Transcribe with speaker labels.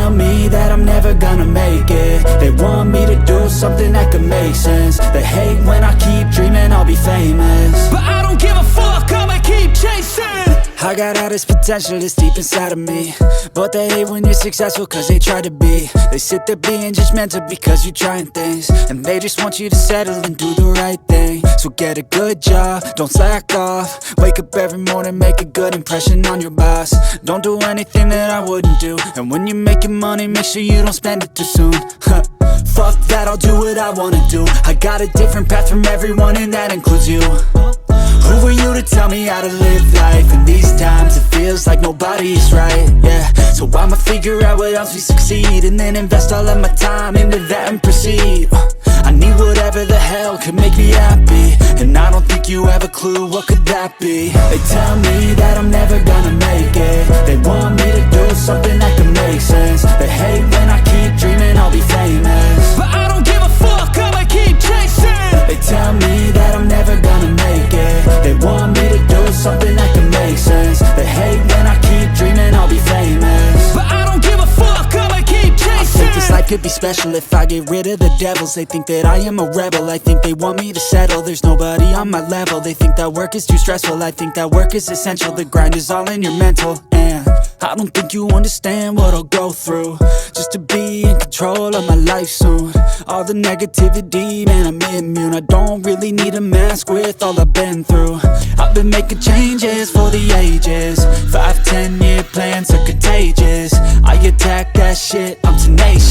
Speaker 1: tell me that I'm never gonna make it. They want me to do something that could make sense. They hate when I keep dreaming I'll be famous, but I don't give a fuck, I'ma keep chasing. I got all this potential that's deep inside of me, but they hate when you're successful cause they try to be. They sit there being judgmental because you're trying things, and they just want you to settle and do the right thing. So get a good job, don't slack off. Wake up every morning, make a good impression on your boss. Don't do anything that I wouldn't do, and when you're making money, make sure you don't spend it too soon. Fuck that, I'll do what I wanna do. I got a different path from everyone, and that includes you. Who are you to tell me how to live life? In these times it feels like nobody's right, yeah. So I'ma figure out what else we succeed, and then invest all of my time into that and proceed. I need whatever the hell could make me happy, and I don't think you have a clue what could that be. They tell me that I'm never gonna make it. They want me to do something that can make sense. They hate when I keep dreaming I'll be famous, but I don't give a fuck, I'ma keep chasing. They tell me that I'm never gonna make it. They want me to do something that can make sense. They hate when I keep dreaming I'll be famous, but I don't give a fuck, I'ma keep chasing. I think this life could be special if I get rid of the devils. They think that I am a rebel, I think they want me to settle. There's nobody on my level. They think that work is too stressful, I think that work is essential. The grind is all in your mental, and I don't think you understand what I'll go through just to be in control of my life soon. All the negativity, man, I'm immune. I don't really need a mask with all I've been through. I've been making changes for the ages. 5-10 year plans are contagious. I attack that shit, I'm tenacious.